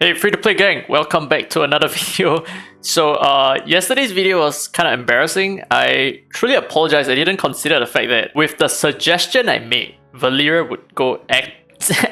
Hey, free-to-play gang, welcome back to another video. So, yesterday's video was kind of embarrassing. I truly apologize. I didn't consider the fact that with the suggestion I made, Valeria would go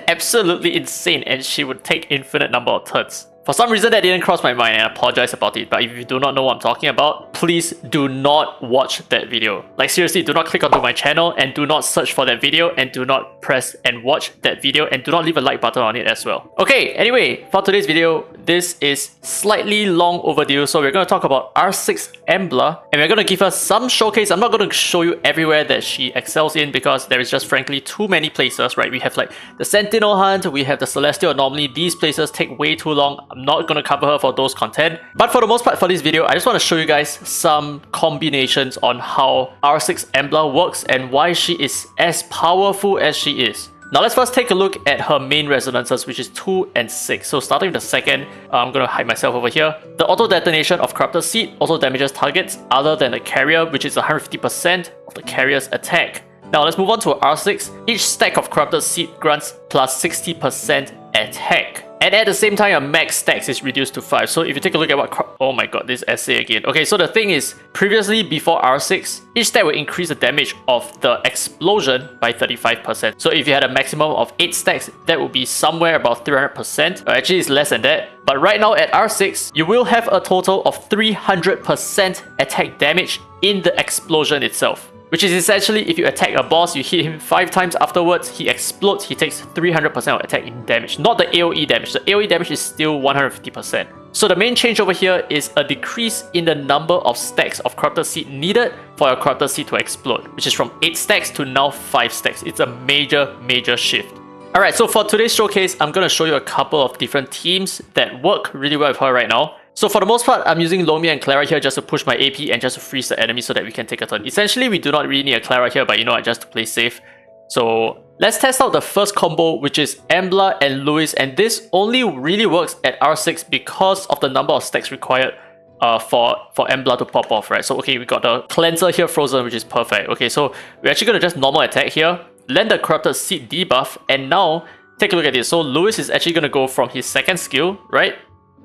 absolutely insane and she would take infinite number of turns. For some reason that didn't cross my mind and I apologize about it, but if you do not know what I'm talking about, please do not watch that video. Like seriously, do not click onto my channel and do not search for that video and do not press and watch that video and do not leave a like button on it as well. Okay, anyway, for today's video, this is slightly long overdue, so we're going to talk about R6 Embla and we're going to give her some showcase. I'm not going to show you everywhere that she excels in because there is just frankly too many places, right? We have like the Sentinel Hunt, we have the Celestial Anomaly. These places take way too long. I'm not going to cover her for those content. But for the most part for this video, I just want to show you guys some combinations on how R6 Embla works and why she is as powerful as she is. Now let's first take a look at her main resonances, which is 2 and 6. So starting with the second, I'm going to hide myself over here. The auto detonation of Corrupted Seed also damages targets other than the carrier, which is 150% of the carrier's attack. Now let's move on to R6. Each stack of Corrupted Seed grants plus 60% attack. And at the same time, your max stacks is reduced to 5. So if you take a look at what... Oh my god, this essay again. Okay, so the thing is, previously before R6, each stack will increase the damage of the explosion by 35%. So if you had a maximum of 8 stacks, that would be somewhere about 300%. Actually, it's less than that. But right now at R6, you will have a total of 300% attack damage in the explosion itself. Which is essentially, if you attack a boss, you hit him 5 times afterwards, he explodes, he takes 300% of attack in damage. Not the AoE damage. The AoE damage is still 150%. So the main change over here is a decrease in the number of stacks of Corrupted Seed needed for your Corrupted Seed to explode, which is from 8 stacks to now 5 stacks. It's a major shift. Alright, so for today's showcase, I'm going to show you a couple of different teams that work really well with her right now. So for the most part, I'm using Lumia and Clara here just to push my AP and just to freeze the enemy so that we can take a turn. Essentially, we do not really need a Clara here, but you know what, just to play safe. So let's test out the first combo, which is Embla and Lewis, and this only really works at R6 because of the number of stacks required for Embla to pop off, right? So okay, we got the cleanser here frozen, which is perfect. Okay, so we're actually going to just normal attack here, land the Corrupted Seed debuff, and now take a look at this. So Lewis is actually going to go from his second skill, right,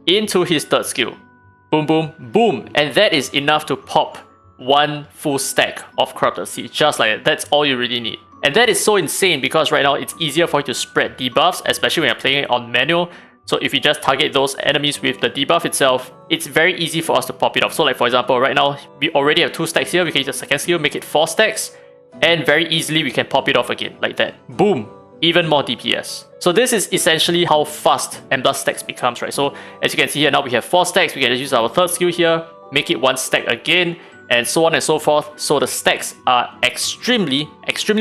into his third skill. Boom, boom, boom. And that is enough to pop 1 full stack of Corrupted Seed. Just like that. That's all you really need. And that is so insane because right now it's easier for you to spread debuffs, especially when you're playing it on manual. So if you just target those enemies with the debuff itself, it's very easy for us to pop it off. So like for example, right now we already have 2 stacks here. We can use the second skill, make it 4 stacks. And very easily we can pop it off again, like that. Boom. Even more DPS. So this is essentially how fast Embla stacks becomes, right? So as you can see here, now we have 4 stacks. We can just use our third skill here, make it 1 stack again, and so on and so forth. So the stacks are extremely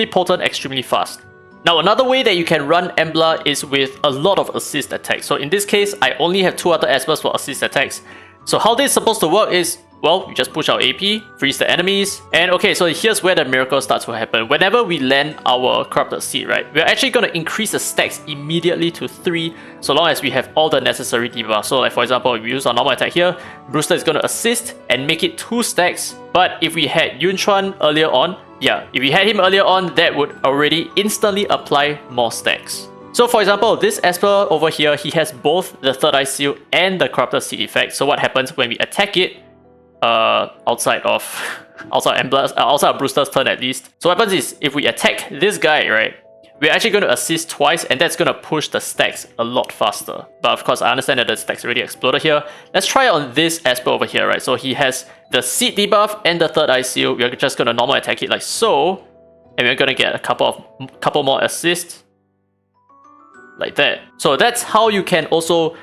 potent, extremely fast. Now another way that you can run Embla is with a lot of assist attacks. So in this case, I only have 2 other espers for assist attacks. So how this is supposed to work is, well, we just push our AP, freeze the enemies, and okay, so here's where the miracle starts to happen. Whenever we land our Corrupted Seed, right, we're actually going to increase the stacks immediately to 3, so long as we have all the necessary debuffs. So like for example, if we use our normal attack here, Brewster is going to assist and make it 2 stacks, but if we had Yunchuan earlier on, yeah, if we had him earlier on, that would already instantly apply more stacks. So for example, this Esper over here, he has both the Third Eye Seal and the Corrupted Seed effect. So what happens when we attack it, outside of Brewster's turn at least. So what happens is, if we attack this guy, right, we're actually going to assist twice and that's going to push the stacks a lot faster. But of course, I understand that the stacks already exploded here. Let's try on this Esper over here, right? So he has the Seed debuff and the Third Eye Seal. We're just going to normal attack it like so. And we're going to get a couple more assists. Like that. So that's how you can also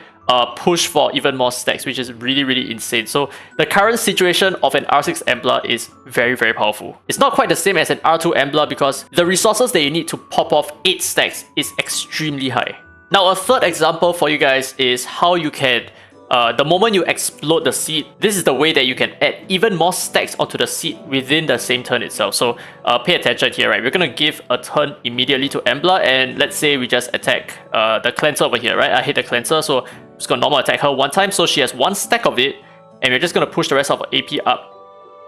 push for even more stacks, which is really insane. So the current situation of an R6 Embla is very powerful. It's not quite the same as an R2 Embla because the resources that you need to pop off 8 stacks is extremely high. Now a third example for you guys is how you can, the moment you explode the seed, this is the way that you can add even more stacks onto the seed within the same turn itself. So pay attention here, right? We're going to give a turn immediately to Embla, and let's say we just attack the cleanser over here, right? I hit the cleanser, so I'm just going to normal attack her 1 time, so she has 1 stack of it, and we're just going to push the rest of her AP up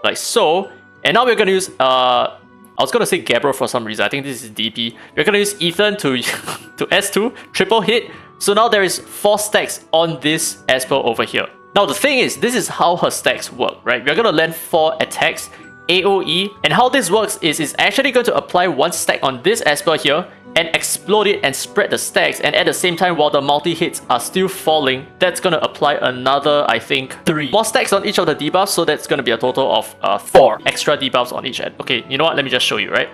like so. And now we're going to use I was going to say Gabriel for some reason. I think this is DP. We're going to use Ethan to to S2, triple hit, So now there is 4 stacks on this Esper over here. Now the thing is, this is how her stacks work, right? We're going to land 4 attacks, AoE, and how this works is it's actually going to apply 1 stack on this Esper here and explode it and spread the stacks, and at the same time while the multi-hits are still falling, that's going to apply another, I think, 3 more stacks on each of the debuffs, so that's going to be a total of 4 extra debuffs on each end. Okay, you know what, let me just show you, right?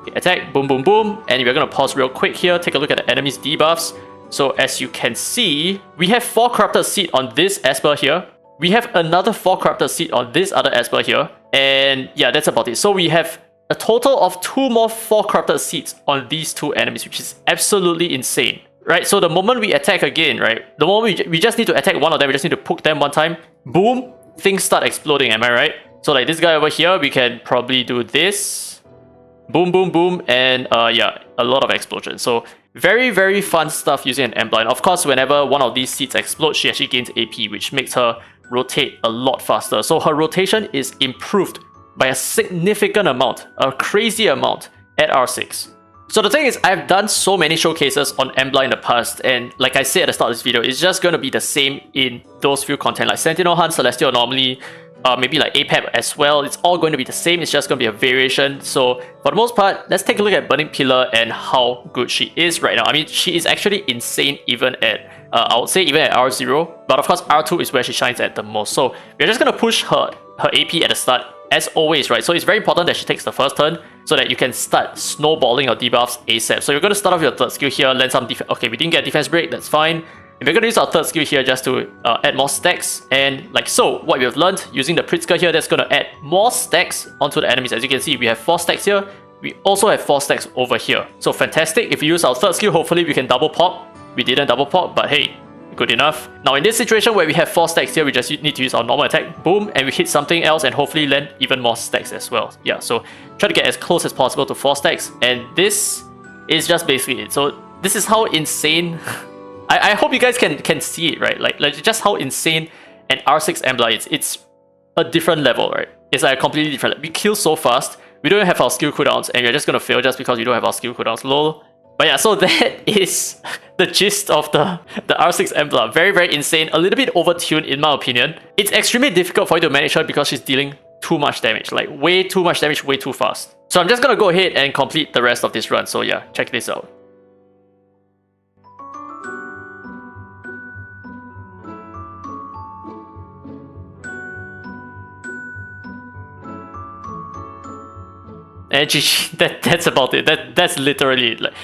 Okay, attack, boom, boom, boom, and we're going to pause real quick here, take a look at the enemy's debuffs. So as you can see, we have 4 Corrupted Seed on this Esper here, we have another 4 Corrupted Seed on this other Esper here, and yeah, that's about it. So we have a total of 2 more 4 Corrupted Seeds on these 2 enemies, which is absolutely insane, right? So the moment we attack again, right? The moment we just need to attack one of them, we just need to poke them one time, boom, things start exploding, am I right? So like this guy over here, we can probably do this, boom, boom, boom, and yeah, a lot of explosions. So very, very fun stuff using an Embla. And of course, whenever one of these seeds explodes, she actually gains AP, which makes her rotate a lot faster. So her rotation is improved by a significant amount, a crazy amount at R6. So the thing is, I've done so many showcases on Embla in the past, and like I said at the start of this video, it's just going to be the same in those few content like Sentinel Hunt, Celestial Anomaly, maybe like APEP as well. It's all going to be the same, it's just going to be a variation. So for the most part, let's take a look at Burning Pillar and how good she is right now. I mean, she is actually insane even at, I would say even at R0, but of course R2 is where she shines at the most. So we're just going to push her AP at the start, as always, right? So it's very important that she takes the first turn so that you can start snowballing your debuffs ASAP. So you're going to start off your third skill here, land some defense. Okay, we didn't get defense break, that's fine. And we're going to use our third skill here just to add more stacks. And like so, what we have learned using the Pritzker here, that's going to add more stacks onto the enemies. As you can see, we have 4 stacks here. We also have 4 stacks over here. So fantastic. If we use our third skill, hopefully we can double pop. We didn't double pop, but hey, good enough. Now in this situation where we have 4 stacks here, we just need to use our normal attack, boom, and we hit something else and hopefully land even more stacks as well. Yeah, so try to get as close as possible to 4 stacks, and this is just basically it. So this is how insane I hope you guys can see it, right? Like just how insane an R6 Embla is. It's a different level, right? It's like a completely different level. We kill so fast, we don't have our skill cooldowns, and we're just gonna fail just because we don't have our skill cooldowns, lol. But yeah, so that is the gist of the R6 Embla. Very, very insane, a little bit overtuned in my opinion. It's extremely difficult for you to manage her because she's dealing too much damage, like way too much damage, way too fast. So I'm just gonna go ahead and complete the rest of this run, so yeah, check this out. And GG, that's about it. That's literally it. Like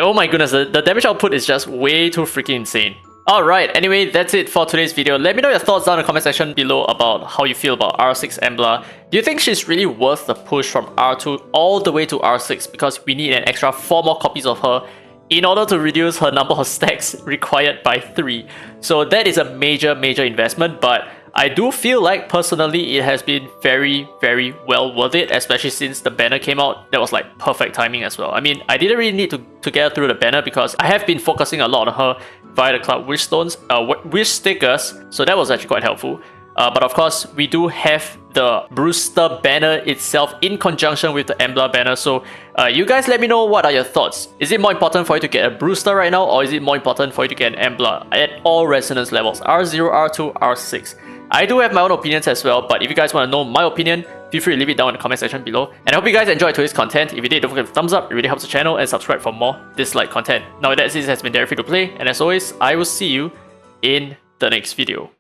oh my goodness, the damage output is just way too freaking insane. Alright, anyway, that's it for today's video. Let me know your thoughts down in the comment section below about how you feel about R6 Embla. Do you think she's really worth the push from R2 all the way to R6 because we need an extra 4 more copies of her in order to reduce her number of stacks required by 3? So that is a major investment, but I do feel like personally it has been very, very well worth it, especially since the banner came out. That was like perfect timing as well. I mean, I didn't really need to get her through the banner because I have been focusing a lot on her via the Cloud Wish Stones, Wish Stickers, so that was actually quite helpful. But of course, we do have the Brewster banner itself in conjunction with the Embla banner. So you guys let me know what are your thoughts. Is it more important for you to get a Brewster right now, or is it more important for you to get an Embla at all resonance levels, R0, R2, R6? I do have my own opinions as well, but if you guys want to know my opinion, feel free to leave it down in the comment section below. And I hope you guys enjoyed today's content. If you did, don't forget to thumbs up, it really helps the channel, and subscribe for more Dislyte content. Now with that, this has been Derek Free to Play, and as always, I will see you in the next video.